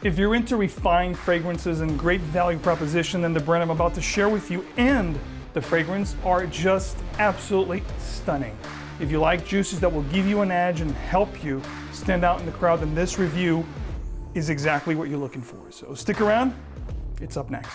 If you're into refined fragrances and great value proposition, then the brand I'm about to share with you and the fragrance are just absolutely stunning. If you like juices that will give you an edge and help you stand out in the crowd, then this review is exactly what you're looking for. So stick around, it's up next.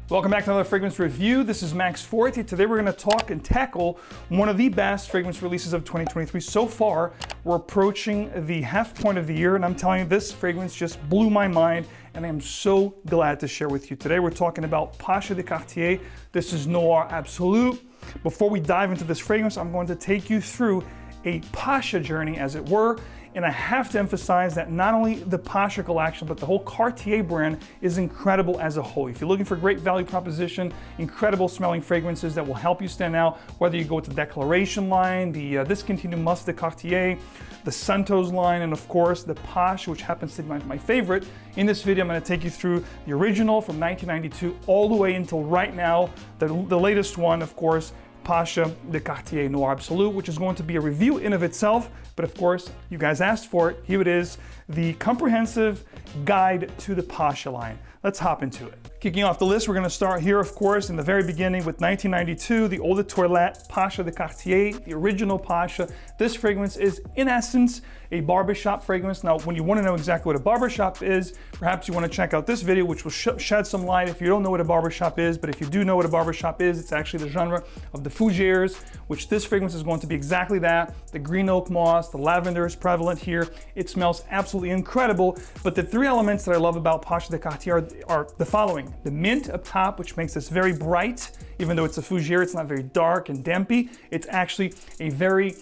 Welcome back to another fragrance review. This is Max Forti. Today we're going to talk and tackle one of the best fragrance releases of 2023 so far. We're approaching the half point of the year, and I'm telling you, this fragrance just blew my mind, and I am so glad to share with you. Today we're talking about Pasha de Cartier. This is Noir Absolu. Before we dive into this fragrance, I'm going to take you through a Pasha journey, as it were. And I have to emphasize that not only the Pasha collection, but the whole Cartier brand is incredible as a whole. If you're looking for great value proposition, incredible smelling fragrances that will help you stand out, whether you go with the Declaration line, the discontinued Menthe de Cartier, the Santos line, and of course the Pasha, which happens to be my favorite. In this video, I'm going to take you through the original from 1992 all the way until right now, the latest one, of course, Pasha de Cartier Noir Absolu, which is going to be a review in of itself, but of course, you guys asked for it. Here it is, the comprehensive guide to the Pasha line. Let's hop into it. Kicking off the list, we're going to start here, of course, in the very beginning with 1992, the Eau de Toilette Pasha de Cartier, the original Pasha. This fragrance is, in essence, a barbershop fragrance. Now, when you want to know exactly what a barbershop is, perhaps you want to check out this video, which will shed some light if you don't know what a barbershop is. But if you do know what a barbershop is, it's actually the genre of the fougères, which this fragrance is going to be exactly that. The green oak moss, the lavender is prevalent here. It smells absolutely incredible. But the three elements that I love about Pasha de Cartier are the following. The mint up top, which makes this very bright. Even though it's a fougère, it's not very dark and dampy. It's actually a very,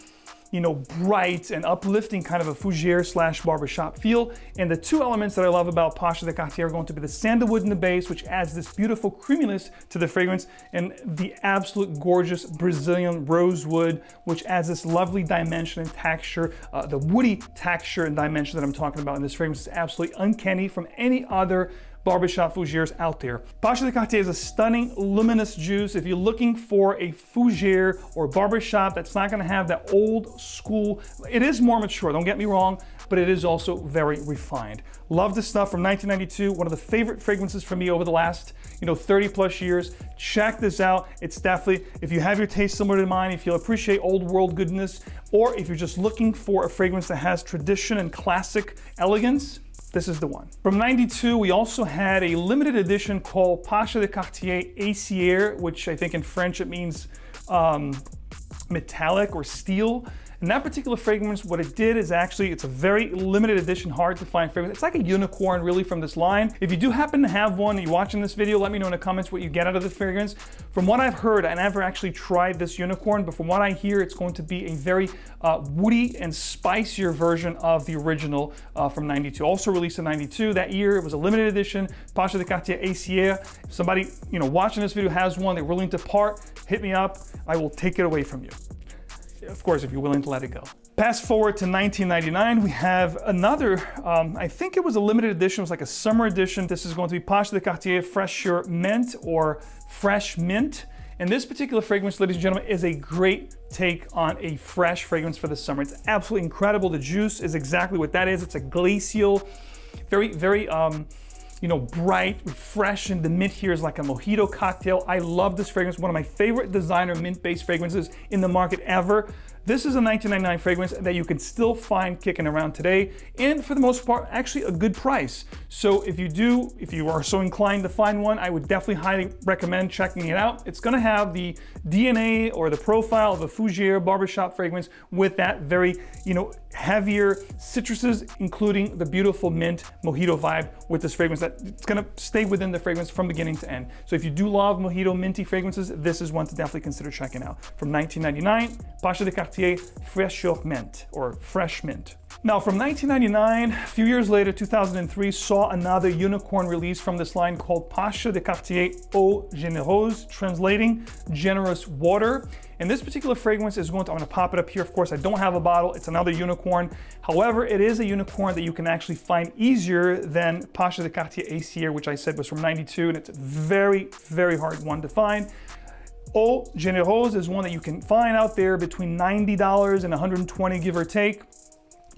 bright and uplifting kind of a fougère slash barbershop feel. And the two elements that I love about Pasha de Cartier are going to be the sandalwood in the base, which adds this beautiful creaminess to the fragrance, and the absolute gorgeous Brazilian rosewood, which adds this lovely dimension and texture. The woody texture and dimension that I'm talking about in this fragrance is absolutely uncanny from any other barbershop fougères out there. Pasha de Cartier is a stunning, luminous juice. If you're looking for a fougère or barbershop that's not going to have that old school, it is more mature, don't get me wrong, but it is also very refined. Love this stuff from 1992, one of the favorite fragrances for me over the last 30 plus years. Check this out. It's definitely, if you have your taste similar to mine, if you appreciate old world goodness, or if you're just looking for a fragrance that has tradition and classic elegance, this is the one. From 92, we also had a limited edition called Pasha de Cartier Acier, which I think in French it means metallic or steel. And that particular fragrance, what it did is actually, it's a very limited edition, hard to find fragrance. It's like a unicorn really from this line. If you do happen to have one and you're watching this video, let me know in the comments what you get out of the fragrance. From what I've heard, I never actually tried this unicorn, but from what I hear, it's going to be a very woody and spicier version of the original from 92. Also released in 92. That year, it was a limited edition, Pasha de Cartier Acier. If somebody watching this video has one, they're willing to part, hit me up. I will take it away from you. Of course, if you're willing to let it go. Fast forward to 1999, we have another, I think it was a limited edition, it was like a summer edition. This is going to be Pasha de Cartier Fraicheur Menthe, or Fresh Mint. And this particular fragrance, ladies and gentlemen, is a great take on a fresh fragrance for the summer. It's absolutely incredible. The juice is exactly what that is. It's a glacial, very, bright, refreshing. The mint here is like a mojito cocktail. I love this fragrance. One of my favorite designer mint-based fragrances in the market ever. This is a 1999 fragrance that you can still find kicking around today, and for the most part, actually a good price. So if you are so inclined to find one, I would definitely highly recommend checking it out. It's gonna have the DNA or the profile of a fougère barbershop fragrance with that very, heavier citruses, including the beautiful mint mojito vibe with this fragrance that it's gonna stay within the fragrance from beginning to end. So if you do love mojito minty fragrances, this is one to definitely consider checking out. From 1999, Pasha de Cartier Fraicheur Menthe, or Fresh Mint. Now from 1999, a few years later, 2003, saw another unicorn release from this line called Pasha de Cartier Eau Généreuse, translating generous water. And this particular fragrance is I'm gonna pop it up here. Of course, I don't have a bottle, it's another unicorn. However, it is a unicorn that you can actually find easier than Pasha de Cartier Acier, which I said was from 92, and it's a very, very hard one to find. Eau Généreuse is one that you can find out there between $90 and $120, give or take.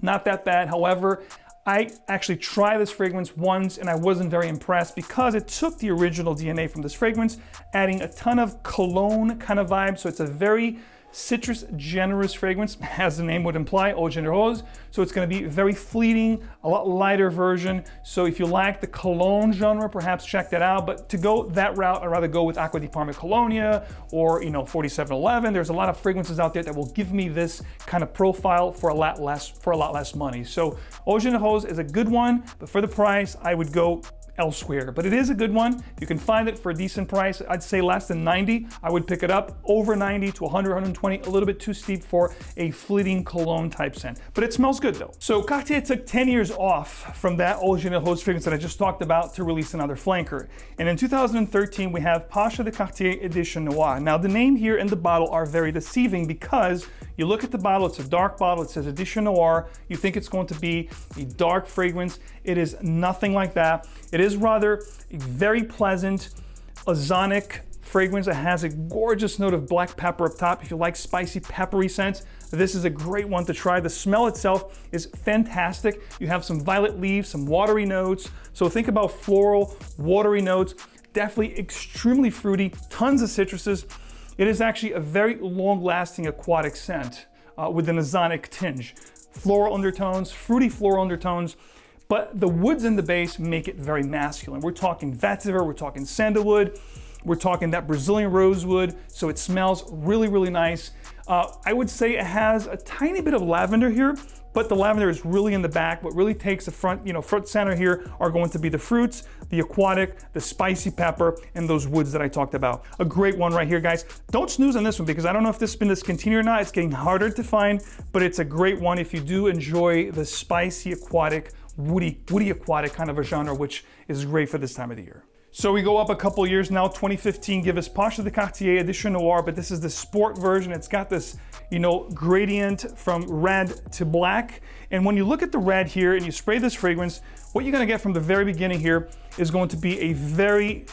Not that bad. However, I actually tried this fragrance once and I wasn't very impressed because it took the original DNA from this fragrance, adding a ton of cologne kind of vibe. So it's a very citrus generous fragrance, as the name would imply, 𝗕𝗕𝗙𝗕. So it's going to be very fleeting, a lot lighter version. So if you like the cologne genre, perhaps check that out. But to go that route, I'd rather go with Aqua di Parma Colonia or 4711. There's a lot of fragrances out there that will give me this kind of profile for a lot less money. So 𝗕𝗕𝗙𝗕 is a good one, but for the price, I would go elsewhere. But it is a good one. You can find it for a decent price. I'd say less than 90. I would pick it up. Over 90 to 100, 120, a little bit too steep for a fleeting cologne type scent. But it smells good though. So Cartier took 10 years off from that 𝗕𝗕𝗙𝗕 fragrance that I just talked about to release another flanker. And in 2013, we have Pasha de Cartier Edition Noire. Now the name here and the bottle are very deceiving because you look at the bottle, it's a dark bottle, it says Edition Noire. You think it's going to be a dark fragrance. It is nothing like that. It is rather a very pleasant, ozonic fragrance. It has a gorgeous note of black pepper up top. If you like spicy, peppery scents, this is a great one to try. The smell itself is fantastic. You have some violet leaves, some watery notes. So think about floral, watery notes, definitely extremely fruity, tons of citruses. It is actually a very long-lasting aquatic scent with an ozonic tinge. Floral undertones, fruity floral undertones, but the woods in the base make it very masculine. We're talking vetiver, we're talking sandalwood, we're talking that Brazilian rosewood, so it smells really, really nice. I would say it has a tiny bit of lavender here, but the lavender is really in the back. What really takes the front, front center here are going to be the fruits, the aquatic, the spicy pepper, and those woods that I talked about. A great one right here, guys. Don't snooze on this one because I don't know if this has been discontinued or not. It's getting harder to find, but it's a great one if you do enjoy the spicy aquatic, woody aquatic kind of a genre, which is great for this time of the year. So we go up a couple years now. 2015 give us Pasha de Cartier Edition Noire, but this is the sport version. It's got this, gradient from red to black. And when you look at the red here and you spray this fragrance, what you're gonna get from the very beginning here is going to be a very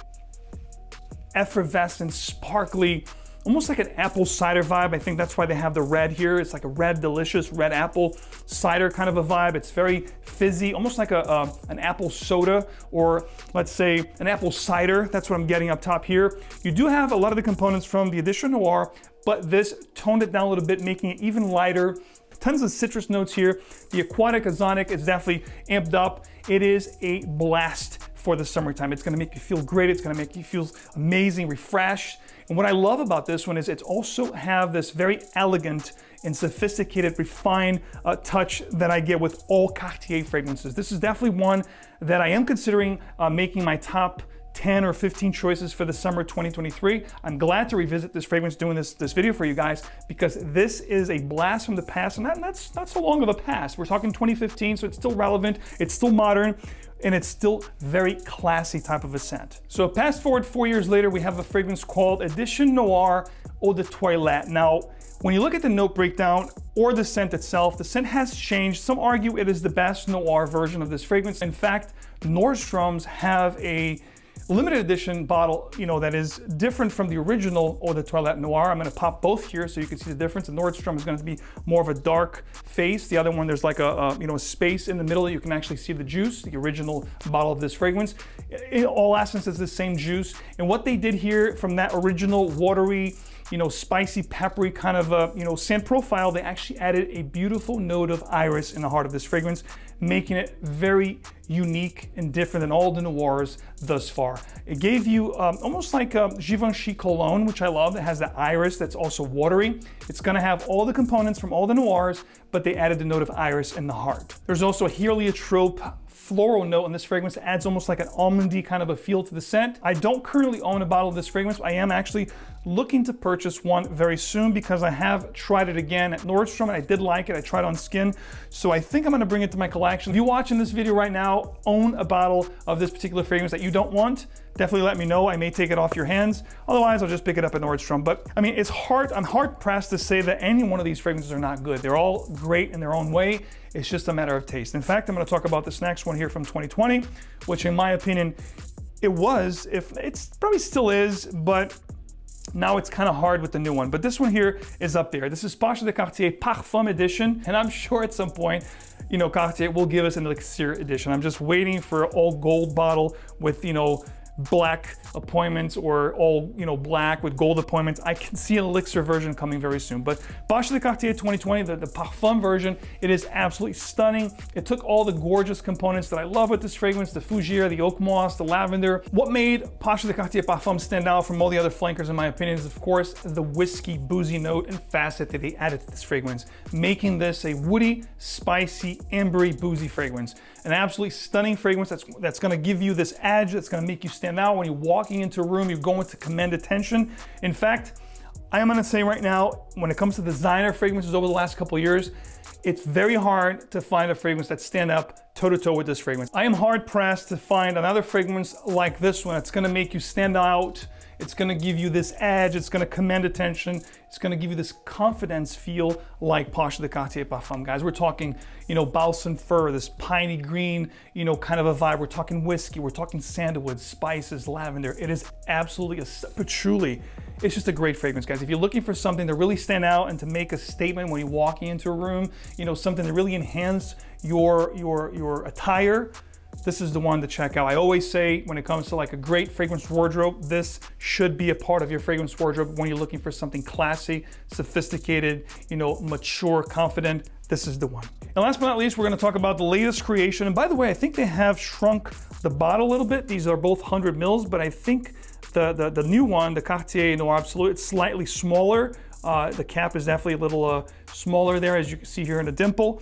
effervescent, sparkly, almost like an apple cider vibe. I think that's why they have the red here. It's like a red, delicious red apple cider kind of a vibe. It's very fizzy, almost like an apple soda, or let's say an apple cider. That's what I'm getting up top here. You do have a lot of the components from the Edition Noire, but this toned it down a little bit, making it even lighter. Tons of citrus notes here. The aquatic ozonic is definitely amped up. It is a blast for the summertime. It's gonna make you feel great. It's gonna make you feel amazing, refreshed. And what I love about this one is it's also have this very elegant and sophisticated, refined touch that I get with all Cartier fragrances. This is definitely one that I am considering making my top 10 or 15 choices for the summer 2023. I'm glad to revisit this fragrance doing this video for you guys because this is a blast from the past, and that's not so long of a past. We're talking 2015, so it's still relevant, it's still modern, and it's still very classy type of a scent. So fast forward 4 years later, we have a fragrance called Edition Noire Eau de Toilette. Now, when you look at the note breakdown or the scent itself, the scent has changed. Some argue it is the best Noire version of this fragrance. In fact, Nordstrom's have a limited edition bottle, that is different from the original Eau de Toilette Noire. I'm gonna pop both here so you can see the difference. The Nordstrom is gonna be more of a dark face. The other one, there's like a space in the middle that you can actually see the juice, the original bottle of this fragrance. In all essence, it's the same juice. And what they did here from that original watery, spicy, peppery kind of scent profile, they actually added a beautiful note of iris in the heart of this fragrance, making it very unique and different than all the Noirs thus far. It gave you almost like a Givenchy cologne, which I love. It has the iris that's also watery. It's gonna have all the components from all the Noirs, but they added the note of iris in the heart. There's also a heliotrope floral note in this fragrance. It adds almost like an almondy kind of a feel to the scent. I don't currently own a bottle of this fragrance. I am actually looking to purchase one very soon because I have tried it again at Nordstrom and I did like it. I tried on skin. So I think I'm gonna bring it to my collection. If you watching this video right now, own a bottle of this particular fragrance that you don't want, definitely let me know. I may take it off your hands. Otherwise, I'll just pick it up at Nordstrom. But I mean, I'm hard pressed to say that any one of these fragrances are not good. They're all great in their own way. It's just a matter of taste. In fact, I'm gonna talk about this next one here from 2020, which in my opinion, it probably still is, but now it's kind of hard with the new one. But this one here is up there. This is Pasha de Cartier Parfum Edition. And I'm sure at some point, Cartier will give us an Elixir edition. I'm just waiting for an all gold bottle with, black appointments, or all, black with gold appointments. I can see an Elixir version coming very soon. But Pasha de Cartier 2020, the Parfum version, it is absolutely stunning. It took all the gorgeous components that I love with this fragrance, the fougere, the oak moss, the lavender. What made Pasha de Cartier Parfum stand out from all the other flankers, in my opinion, is of course the whiskey, boozy note and facet that they added to this fragrance, making this a woody, spicy, ambery, boozy fragrance. An absolutely stunning fragrance that's gonna give you this edge, that's gonna make you stand out when you're walking into a room, you're going to command attention. In fact, I am gonna say right now, when it comes to designer fragrances over the last couple of years, it's very hard to find a fragrance that stand up toe-to-toe with this fragrance. I am hard pressed to find another fragrance like this one. It's gonna make you stand out. It's gonna give you this edge. It's gonna command attention. It's gonna give you this confidence feel like Pasha de Cartier Parfum, guys. We're talking, balsam fir, this piney green, kind of a vibe. We're talking whiskey. We're talking sandalwood, spices, lavender. It is absolutely but truly, it's just a great fragrance, guys. If you're looking for something to really stand out and to make a statement when you're walking into a room, something to really enhance your attire, this is the one to check out. I always say, when it comes to like a great fragrance wardrobe, this should be a part of your fragrance wardrobe when you're looking for something classy, sophisticated, mature, confident. This is the one. And last but not least, we're gonna talk about the latest creation. And by the way, I think they have shrunk the bottle a little bit. These are both 100 mils, but I think the new one, the Cartier Noir Absolu, it's slightly smaller. The cap is definitely a little smaller there, as you can see here in the dimple.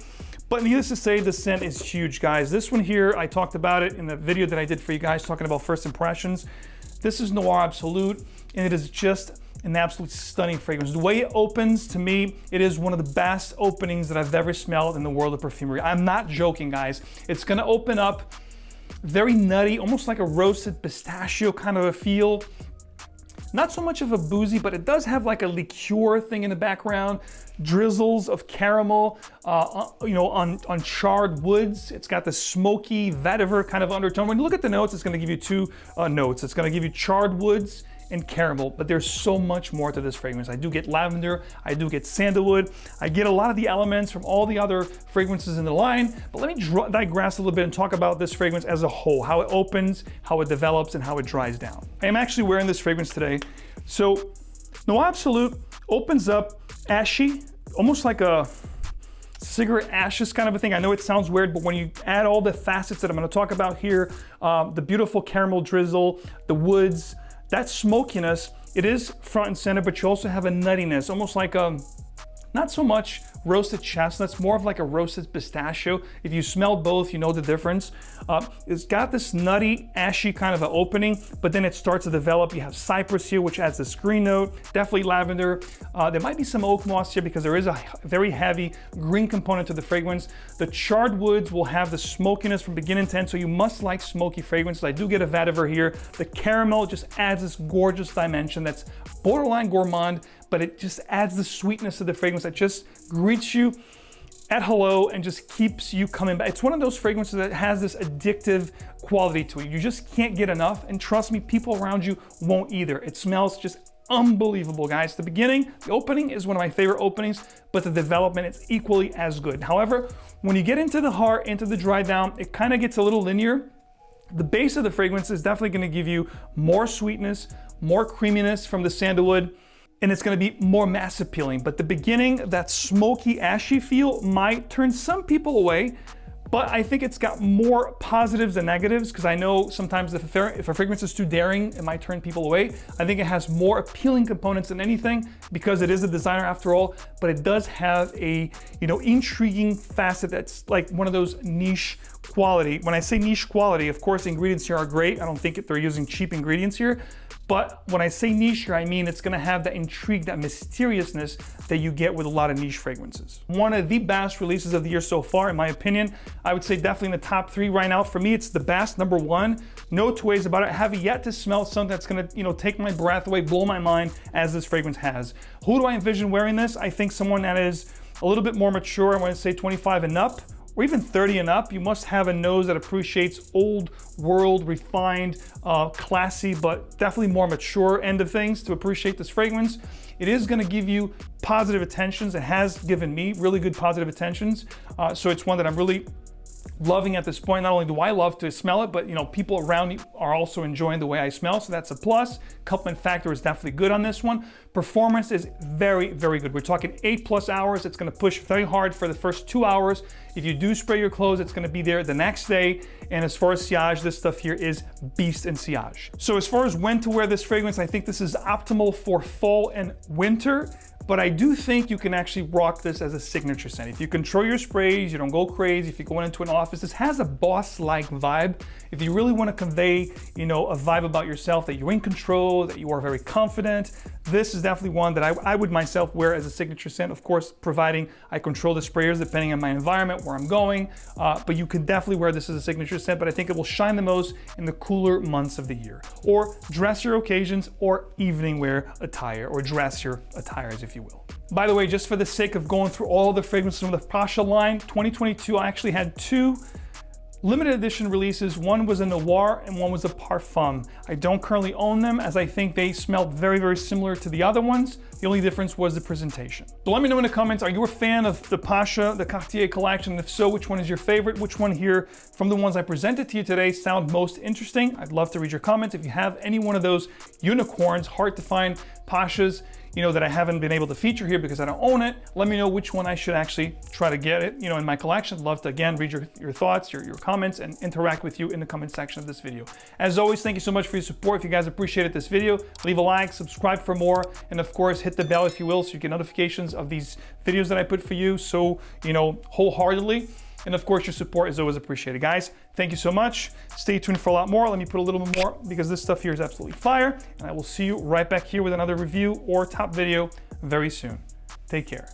But needless to say, the scent is huge, guys. This one here, I talked about it in the video that I did for you guys talking about first impressions. This is Noir Absolu, and it is just an absolute stunning fragrance. The way it opens, to me, it is one of the best openings that I've ever smelled in the world of perfumery. I'm not joking, guys. It's gonna open up very nutty, almost like a roasted pistachio kind of a feel. Not so much of a boozy, but it does have like a liqueur thing in the background, drizzles of caramel, on charred woods. It's got the smoky vetiver kind of undertone. When you look at the notes, it's gonna give you two notes. It's gonna give you charred woods and caramel, but there's so much more to this fragrance. I do get lavender, I do get sandalwood, I get a lot of the elements from all the other fragrances in the line, but let me digress a little bit and talk about this fragrance as a whole, how it opens, how it develops, and how it dries down. I am actually wearing this fragrance today. So Noir Absolu opens up ashy, almost like a cigarette ashes kind of a thing. I know it sounds weird, but when you add all the facets that I'm gonna talk about here, the beautiful caramel drizzle, the woods, that smokiness, it is front and center, but you also have a nuttiness, almost like not so much roasted chestnuts, more of like a roasted pistachio. If you smell both, you know the difference. It's got this nutty, ashy kind of an opening, but then it starts to develop. You have cypress here, which adds this green note, definitely lavender. There might be some oak moss here because there is a very heavy green component to the fragrance. The charred woods will have the smokiness from beginning to end, so you must like smoky fragrances. I do get a vetiver here. The caramel just adds this gorgeous dimension that's borderline gourmand, but it just adds the sweetness to the fragrance that just greets you at hello and just keeps you coming back. It's one of those fragrances that has this addictive quality to it. You just can't get enough, and trust me, people around you won't either. It smells just unbelievable, guys. The beginning, the opening is one of my favorite openings, but the development is equally as good. However, when you get into the heart, into the dry down, it kind of gets a little linear. The base of the fragrance is definitely going to give you more sweetness, more creaminess from the sandalwood, and it's gonna be more mass appealing. But the beginning, that smoky, ashy feel might turn some people away, but I think it's got more positives than negatives, because I know sometimes if a fragrance is too daring, it might turn people away. I think it has more appealing components than anything, because it is a designer after all, but it does have a, intriguing facet that's like one of those niche quality. When I say niche quality, of course, the ingredients here are great. I don't think they're using cheap ingredients here. But when I say niche here, I mean it's gonna have that intrigue, that mysteriousness that you get with a lot of niche fragrances. One of the best releases of the year so far, in my opinion. I would say definitely in the top 3 right now. For me, it's the best, number 1. No two ways about it. I have yet to smell something that's gonna, take my breath away, blow my mind as this fragrance has. Who do I envision wearing this? I think someone that is a little bit more mature. I want to say 25 and up, or even 30 and up. You must have a nose that appreciates old world, refined, classy, but definitely more mature end of things to appreciate this fragrance. It is gonna give you positive attentions. It has given me really good positive attentions. So it's one that I'm really loving at this point. Not only do I love to smell it, but you know, people around me are also enjoying the way I smell, so that's a plus. Compliment factor is definitely good on this one. Performance is very, very good. We're talking 8+ hours. It's gonna push very hard for the first 2 hours. If you do spray your clothes, it's gonna be there the next day. And as far as sillage, this stuff here is beast in sillage. So as far as when to wear this fragrance, I think this is optimal for fall and winter. But I do think you can actually rock this as a signature scent. If you control your sprays, you don't go crazy, if you go into an office, this has a boss-like vibe. If you really want to convey, you know, a vibe about yourself, that you're in control, that you are very confident, this is definitely one that I would myself wear as a signature scent, of course, providing I control the sprayers depending on my environment, where I'm going. But you could definitely wear this as a signature scent, but I think it will shine the most in the cooler months of the year. Or dressier occasions, or evening wear attire, or dressier attires, if you will. By the way, just for the sake of going through all the fragrances from the Pasha line, 2022, I actually had 2 limited edition releases. One was a Noire and one was a Parfum. I don't currently own them, as I think they smelled very, very similar to the other ones. The only difference was the presentation. So let me know in the comments, are you a fan of the Pasha, the Cartier collection? And if so, which one is your favorite? Which one here from the ones I presented to you today sound most interesting? I'd love to read your comments. If you have any one of those unicorns, hard to find Pashas, you know, that I haven't been able to feature here because I don't own it, let me know which one I should actually try to get it, you know, in my collection. I'd love to, again, read your thoughts, your comments, and interact with you in the comment section of this video. As always, thank you so much for your support. If you guys appreciated this video, leave a like, subscribe for more, and of course, hit the bell if you will, so you get notifications of these videos that I put for you, so, you know, wholeheartedly. And of course, your support is always appreciated. Guys, thank you so much. Stay tuned for a lot more. Let me put a little bit more because this stuff here is absolutely fire. And I will see you right back here with another review or top video very soon. Take care.